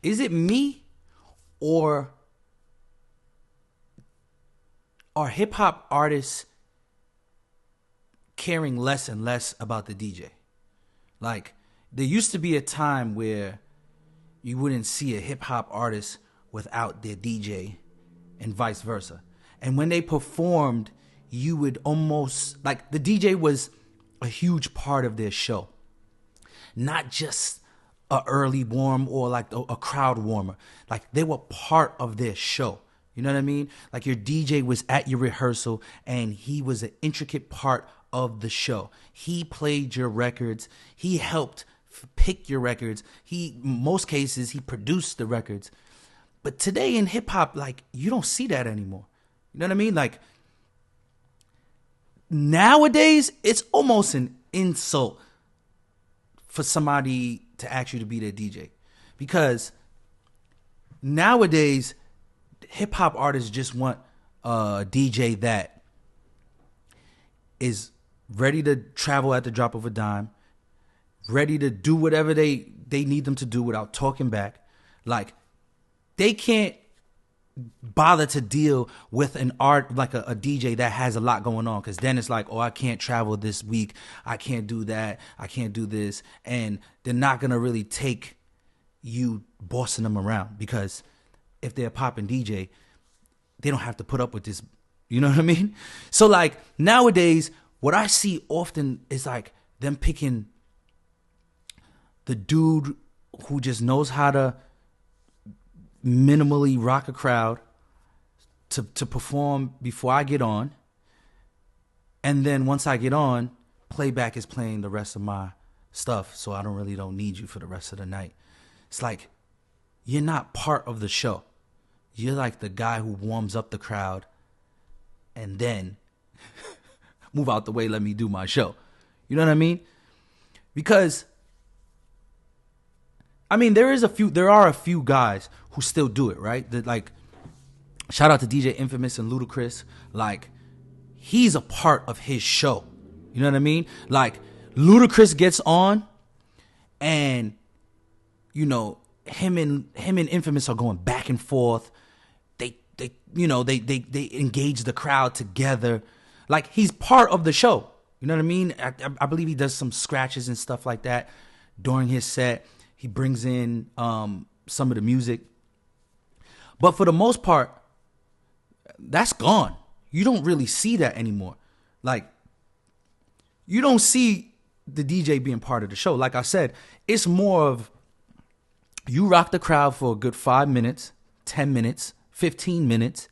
Is it me, or are hip hop artists caring less and less about the DJ? Like, there used to be a time where you wouldn't see a hip hop artist without their DJ, and vice versa. And when they performed, you would almost, like, the DJ was a huge part of their show, not just a early warm or like a crowd warmer. Like, they were part of their show. You know what I mean? Like, your DJ was at your rehearsal and he was an intricate part of the show. He played your records. He helped pick your records. Most cases, he produced the records. But today in hip hop, like, you don't see that anymore. You know what I mean? Like, nowadays, it's almost an insult for somebody to ask you to be their DJ. Because nowadays, hip hop artists just want a DJ that is ready to travel at the drop of a dime, ready to do whatever they need them to do without talking back. Like, they can't bother to deal with an art like a DJ that has a lot going on, because then it's like, oh, I can't travel this week, I can't do that, I can't do this, and they're not gonna really take you bossing them around, because if they're a popping DJ, they don't have to put up with this. You know what I mean? So, like, nowadays, what I see often is like them picking the dude who just knows how to minimally rock a crowd to perform before I get on. And then once I get on, playback is playing the rest of my stuff, so I don't need you for the rest of the night. It's like, you're not part of the show. You're like the guy who warms up the crowd and then move out the way, let me do my show. You know what I mean? Because, I mean, there are a few guys who still do it, right? That, like, shout out to DJ Infamous and Ludacris. Like, he's a part of his show. You know what I mean? Like, Ludacris gets on, and, you know, him and Infamous are going back and forth. They engage the crowd together. Like, he's part of the show. You know what I mean? I believe he does some scratches and stuff like that during his set. He brings in some of the music. But for the most part, that's gone. You don't really see that anymore. Like, you don't see the DJ being part of the show. Like I said, it's more of you rock the crowd for a good 5 minutes, 10 minutes, 15 minutes.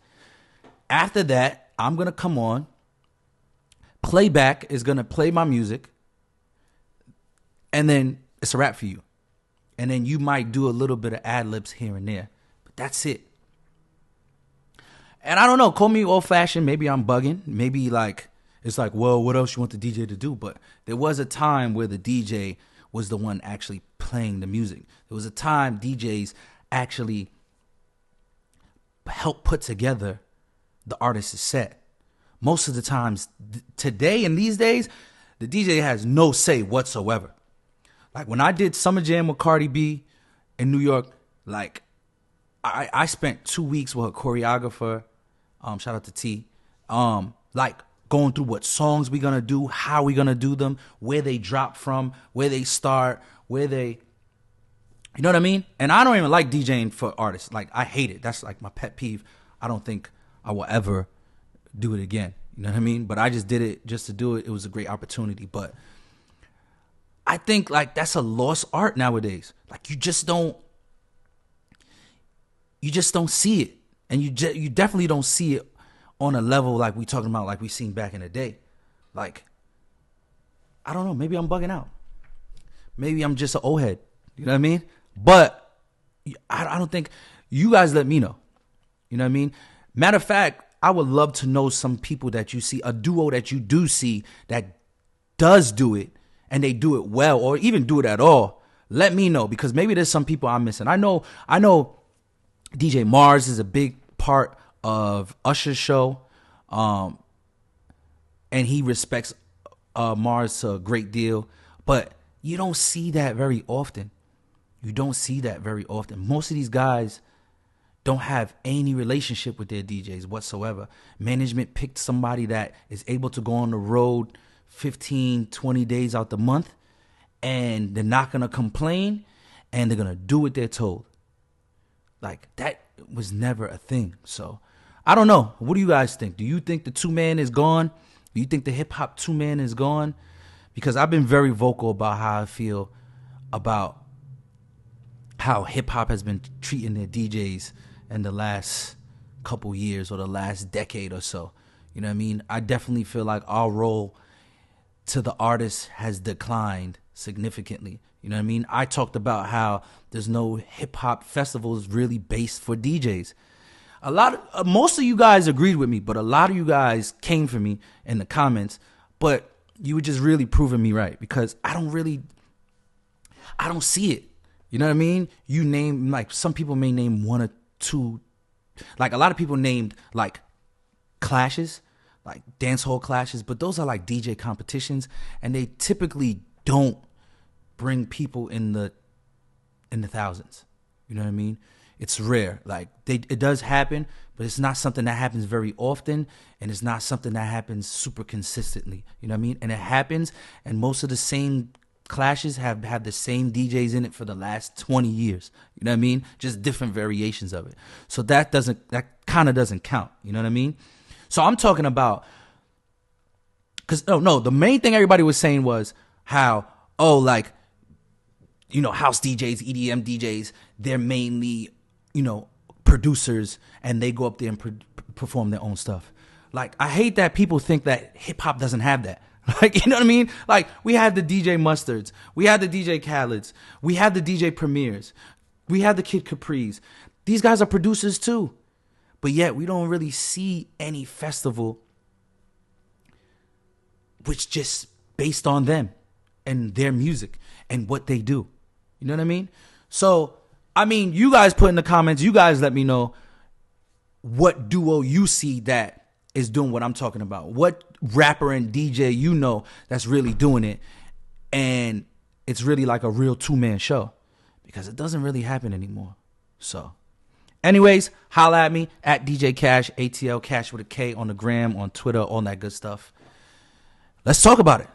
After that, I'm going to come on. Playback is going to play my music. And then it's a wrap for you. And then you might do a little bit of ad-libs here and there. But that's it. And I don't know, call me old-fashioned. Maybe I'm bugging. Maybe, like, it's like, well, what else you want the DJ to do? But there was a time where the DJ was the one actually playing the music. There was a time DJs actually helped put together the artist's set. Most of the times, today and these days, the DJ has no say whatsoever. Like, when I did Summer Jam with Cardi B in New York, like, I spent 2 weeks with a choreographer, shout out to T, like, going through what songs we gonna do, how we gonna do them, where they drop from, where they start, where they, you know what I mean? And I don't even like DJing for artists. Like, I hate it. That's like my pet peeve. I don't think I will ever do it again. You know what I mean? But I just did it just to do it. It was a great opportunity. But I think, like, that's a lost art nowadays. Like, you just don't see it. And you definitely don't see it on a level like we talking about, like we seen back in the day. Like, I don't know, maybe I'm bugging out. Maybe I'm just an old head. You know what I mean? But I don't think, you guys let me know. You know what I mean? Matter of fact, I would love to know some people that you see, a duo that you do see that does do it, and they do it well, or even do it at all. Let me know, because maybe there's some people I'm missing. I know DJ Mars is a big part of Usher's show, and he respects Mars a great deal, but you don't see that very often. You don't see that very often. Most of these guys don't have any relationship with their DJs whatsoever. Management picked somebody that is able to go on the road 15, 20 days out the month, and they're not going to complain, and they're going to do what they're told. Like, that was never a thing. So, I don't know. What do you guys think? Do you think the two-man is gone? Do you think the hip-hop two-man is gone? Because I've been very vocal about how I feel about how hip-hop has been treating their DJs in the last couple years or the last decade or so. You know what I mean? I definitely feel like our role to the artist has declined significantly. You know what I mean? I talked about how there's no hip-hop festivals really based for DJs. Most of you guys agreed with me, but a lot of you guys came for me in the comments, but you were just really proving me right, because I don't see it. You know what I mean? You name, like, some people may name one or two, like a lot of people named like clashes, like dance hall clashes, but those are like DJ competitions, and they typically don't bring people in the thousands. You know what I mean? It's rare. Like, it does happen, but it's not something that happens very often, and it's not something that happens super consistently. You know what I mean? And it happens, and most of the same clashes have the same DJs in it for the last 20 years. You know what I mean? Just different variations of it. So that kind of doesn't count. You know what I mean? So I'm talking about, the main thing everybody was saying was how, like, you know, house DJs, EDM DJs, they're mainly, you know, producers, and they go up there and perform their own stuff. Like, I hate that people think that hip hop doesn't have that. Like, you know what I mean? Like, we have the DJ Mustards, we have the DJ Khaled's, we have the DJ Premiers, we have the Kid Capri's. These guys are producers too. But yet we don't really see any festival which just based on them and their music and what they do. You know what I mean? So, I mean, you guys put in the comments, you guys let me know what duo you see that is doing what I'm talking about. What rapper and DJ you know that's really doing it, and it's really like a real two-man show, because it doesn't really happen anymore. So, anyways, holla at me at DJ Cash, ATL Cash with a K, on the gram, on Twitter, all that good stuff. Let's talk about it.